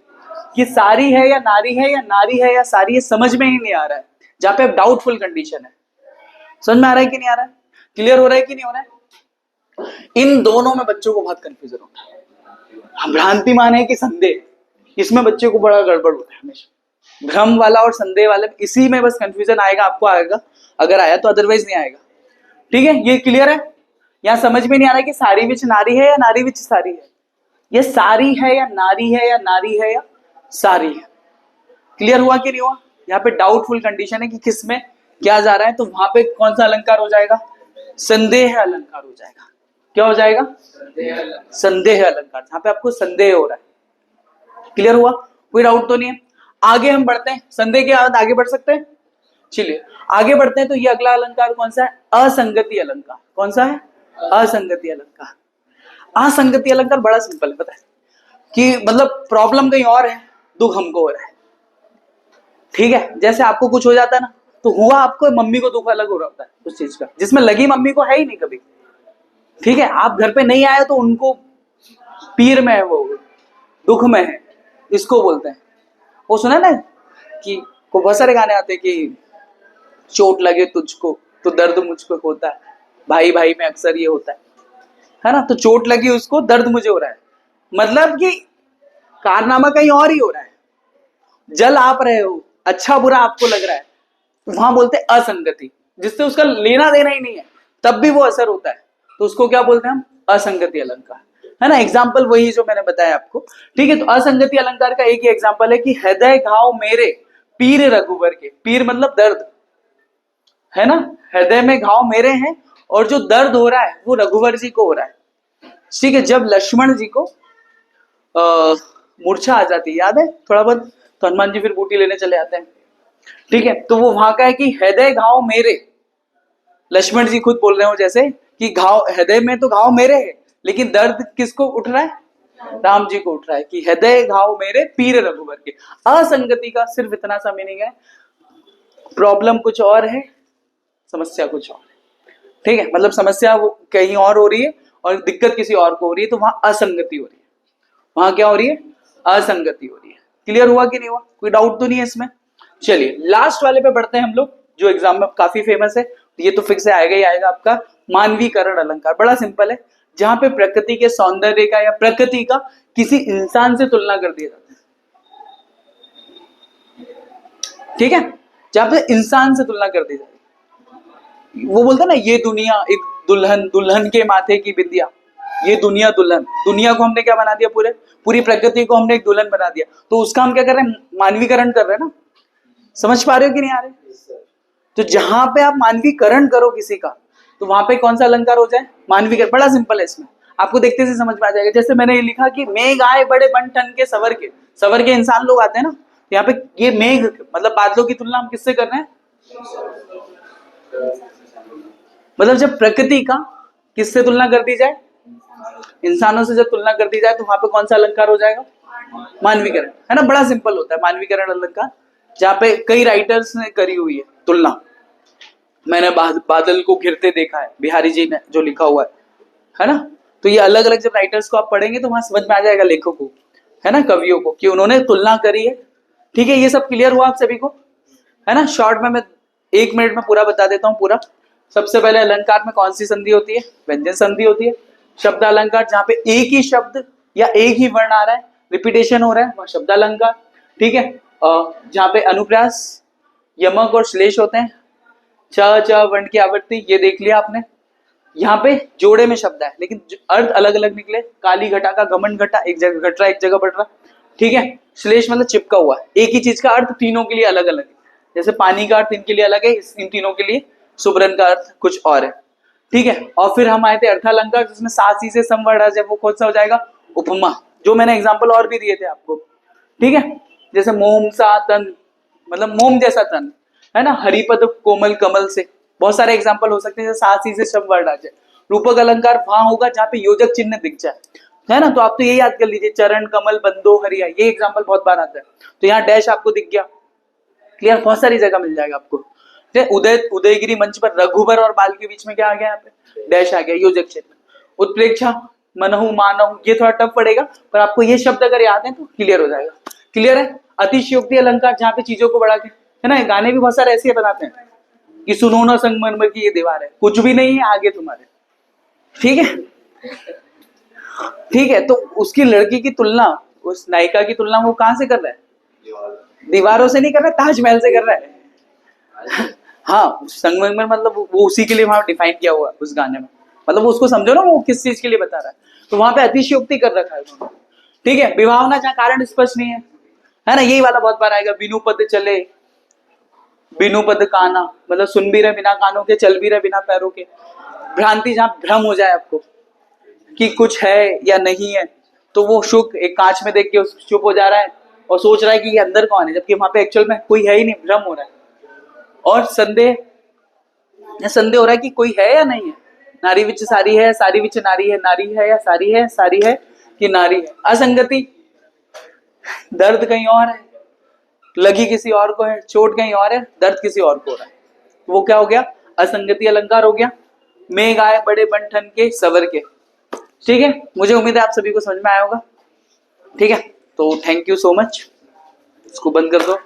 कि सारी है या नारी है, या नारी है या सारी है, समझ में ही नहीं आ रहा है। जहां पे डाउटफुल कंडीशन है। समझ में आ रहा है कि नहीं आ रहा है? क्लियर हो रहा है कि नहीं हो रहा है? इन दोनों में बच्चों को बहुत कंफ्यूजन होता है। भ्रांतिमान है कि संदेह, इसमें बच्चे को बड़ा गड़बड़ होता है हमेशा। भ्रम वाला और संदेह वाले, इसी में बस कंफ्यूजन आएगा, आपको आएगा अगर आया तो, अदरवाइज नहीं आएगा। ठीक है, ये क्लियर है? यहाँ समझ में नहीं आ रहा है कि सारी विच नारी है या नारी विच सारी है, ये सारी है या नारी है, या नारी है या सारी है। क्लियर हुआ कि नहीं हुआ? यहाँ पे डाउटफुल कंडीशन है कि किस में क्या जा रहा है, तो वहां पे कौन सा अलंकार हो जाएगा? संदेह अलंकार हो जाएगा। क्या हो जाएगा? संदेह अलंकार, जहां पे आपको संदेह हो रहा है। क्लियर हुआ? कोई डाउट तो नहीं है? आगे हम बढ़ते हैं, संदेह के बाद आगे बढ़ सकते हैं। चलिए आगे बढ़ते हैं। तो ये अगला अलंकार कौन सा है? असंगति अलंकार। कौन सा है? असंगति अलंकार। असंगति अलंकार बड़ा सिंपल है, पता है कि मतलब प्रॉब्लम कहीं और है, दुख हमको हो रहा है। ठीक है, जैसे आपको कुछ हो जाता है ना, तो हुआ आपको, मम्मी को दुख अलग हो रहा होता है उस चीज का, जिसमें लगी मम्मी को है ही नहीं कभी। ठीक है, आप घर पे नहीं आए तो उनको पीर में है, वो दुख में है, इसको बोलते हैं। वो सुना ना कि को बहुत सारे गाने आते हैं कि चोट लगे तुझको तो दर्द मुझको होता है, भाई भाई में अक्सर ये होता है ना। तो चोट लगी उसको, दर्द मुझे हो रहा है, मतलब कि कारनामा कहीं और ही हो रहा है, जल आप रहे हो, अच्छा बुरा आपको लग रहा है, वहां बोलते हैं असंगति, जिससे उसका लेना देना ही नहीं है, तब भी वो असर होता है, तो उसको क्या बोलते हैं हम? असंगति अलंकार, है ना। एग्जाम्पल वही जो मैंने बताया आपको। ठीक है, तो असंगति अलंकार का एक ही एग्जाम्पल है कि हृदय घाव मेरे पीर रघुवर के, पीर मतलब दर्द, है ना। हृदय में घाव मेरे हैं और जो दर्द हो रहा है वो रघुवर जी को हो रहा है। ठीक है, जब लक्ष्मण जी को मूर्छा आ जाती है, याद है थोड़ा बहुत, तो हनुमान जी फिर बूटी लेने चले आते हैं। ठीक है, तो वो वहां का है कि हृदय घाव मेरे, लक्ष्मण जी खुद बोल रहे हो जैसे कि घाव हृदय में, तो घाव मेरे है, लेकिन दर्द किसको उठ रहा है? राम जी को उठ रहा है कि हृदय घाव मेरे पीर रघुवर के। असंगति का सिर्फ इतना सा मीनिंग है, प्रॉब्लम कुछ और है, समस्या कुछ और है। ठीक है, मतलब समस्या वो कहीं और हो रही है और दिक्कत किसी और को हो रही है, तो वहां असंगति हो रही है। वहां क्या हो रही है? असंगति हो रही है। क्लियर हुआ कि नहीं हुआ? कोई डाउट तो नहीं है इसमें? चलिए लास्ट वाले पे बढ़ते हैं हम लोग, जो एग्जाम में काफी फेमस है, ये तो फिक्स है, आएगा ही आएगा आपका, मानवीकरण अलंकार। बड़ा सिंपल है, जहां पे प्रकृति के सौंदर्य का या प्रकृति का किसी इंसान से तुलना कर दिया जाता है। ठीक है, जहां पे इंसान से तुलना कर दी जाती है, वो बोलते हैं ना, ये दुनिया एक दुल्हन, दुल्हन के माथे की बिंदिया, ये दुनिया दुल्हन, दुनिया को हमने क्या बना दिया? पूरी प्रकृति को हमने एक दुल्हन बना दिया, तो उसका हम क्या कर रहे हैं? मानवीकरण कर रहे हैं ना। समझ पा रहे हो कि नहीं आ रहे? तो जहां पे आप मानवीकरण करो किसी का, तो वहां पे कौन सा अलंकार हो जाए? मानवीकरण। बड़ा सिंपल है, इसमें आपको देखते से समझ में आ जाएगा। जैसे मैंने ये लिखा कि मेघ आए बड़े बन ठन के, सवर के इंसान लोग आते हैं ना, यहाँ पे ये मेघ मतलब बादलों की तुलना हम किससे कर रहे हैं? मतलब जब प्रकृति का किससे तुलना कर दी जाए? इंसानों से जब तुलना कर दी जाए, तो वहां पे कौन सा अलंकार हो जाएगा? मानवीकरण, है ना। बड़ा सिंपल होता है मानवीकरण अलंकार, जहाँ पे कई राइटर्स ने करी हुई है तुलना। मैंने बादल को घिरते देखा है, बिहारी जी ने जो लिखा हुआ है ना। तो ये अलग अलग जब राइटर्स को आप पढ़ेंगे तो वहां समझ में आ जाएगा लेखकों को, है ना, कवियों को, कि उन्होंने तुलना करी है। ठीक है, ये सब क्लियर हुआ आप सभी को, है ना। शॉर्ट में मैं 1 मिनट में पूरा बता देता हूँ पूरा। सबसे पहले अलंकार में कौन सी संधि होती है? व्यंजन संधि होती है। शब्द अलंकार, जहाँ पे एक ही शब्द या एक ही वर्ण आ रहा है, रिपीटेशन हो रहा है, वह शब्द अलंकार। ठीक है, जहाँ पे अनुप्रास, यमक और श्लेष होते हैं, च च वर्ण की आवृत्ति, ये देख लिया आपने। यहाँ पे जोड़े में शब्द है लेकिन अर्थ अलग अलग निकले, काली घटा का घमंड घटा, एक जगह घट रहा एक जगह बढ़ रहा। ठीक है, श्लेष मतलब चिपका हुआ, एक ही चीज का अर्थ तीनों के लिए अलग अलग है। जैसे पानी का अर्थ इनके लिए अलग है, इन तीनों के लिए सुबरन का अर्थ कुछ और है। ठीक है, और फिर हम आए थे अर्थालंकार, जिसमें सासी से समवर्ण जब वो कौन सा हो जाएगा? उपमा, जो मैंने एग्जाम्पल और भी दिए थे आपको। ठीक है, जैसे मोम सा तन, मतलब मोम जैसा तन, है ना। हरिपद कोमल कमल से, बहुत सारे एग्जाम्पल हो सकते हैं, जैसे सासी से शब्द वर्ड आ जाए। रूपक अलंकार वहां होगा जहां पे योजक चिन्ह दिख जाए, है ना। तो आप तो ये याद कर लीजिए, चरण कमल बंदो हरिया, ये एग्जाम्पल बहुत बार आता है। तो यहाँ डैश आपको दिख गया, क्लियर, बहुत सारी जगह मिल जाएगा आपको। उदयगिरी मंच पर रघुबर और बाल के बीच में क्या आ गया? यहाँ पे डैश आ गया, योजक चिन्ह। उत्प्रेक्षा, मनहु मानहु, ये थोड़ा टफ पड़ेगा, पर आपको ये शब्द अगर याद है तो क्लियर हो जाएगा। क्लियर है? अतिशयोक्ति अलंकार, जहाँ पे चीजों को बढ़ा के, है ना, गाने भी बहुत सारे ऐसे बनाते हैं कि सुनो ना संगमरमर की ये दीवार है, कुछ भी नहीं है आगे तुम्हारे। ठीक है, ठीक है, तो उसकी लड़की की तुलना, उस नायिका की तुलना वो कहां से कर रहा है? दीवारों से नहीं कर रहा है, ताजमहल से कर रहा है। हाँ, संगमरमर मतलब वो उसी के लिए वहां डिफाइन किया हुआ है उस गाने में, मतलब उसको समझो ना वो किस चीज के लिए बता रहा है। तो वहां पे अतिशयोक्ति कर रखा है उन्होंने। ठीक है, विभावना जहाँ कारण स्पष्ट नहीं है, है ना, यही वाला बहुत बार आएगा, बिनु पद चले, बिनु पद काना, मतलब सुन भी रहे बिना कानों के, चल भी रहे बिना पैरों के। भ्रांति, जहां भ्रम हो जाए आपको कि कुछ है या नहीं है, तो वो शुक एक कांच में देख के चुप हो जा रहा है और सोच रहा है कि ये अंदर कौन है, जबकि वहां पे एक्चुअल में कोई है ही नहीं, भ्रम हो रहा है। और संदेह, संदेह हो रहा है कि कोई है या नहीं है। नारी विच सारी है, सारी विच नारी है या सारी है, सारी है कि नारी है। असंगति, दर्द कहीं और है, लगी किसी और को है, चोट कहीं और है, दर्द किसी और को हो रहा है। वो क्या हो गया, असंगति अलंकार हो गया। मेघ आए बड़े बंठन के सवर के। ठीक है, मुझे उम्मीद है आप सभी को समझ में आया होगा। ठीक है, तो थैंक यू सो मच। इसको बंद कर दो।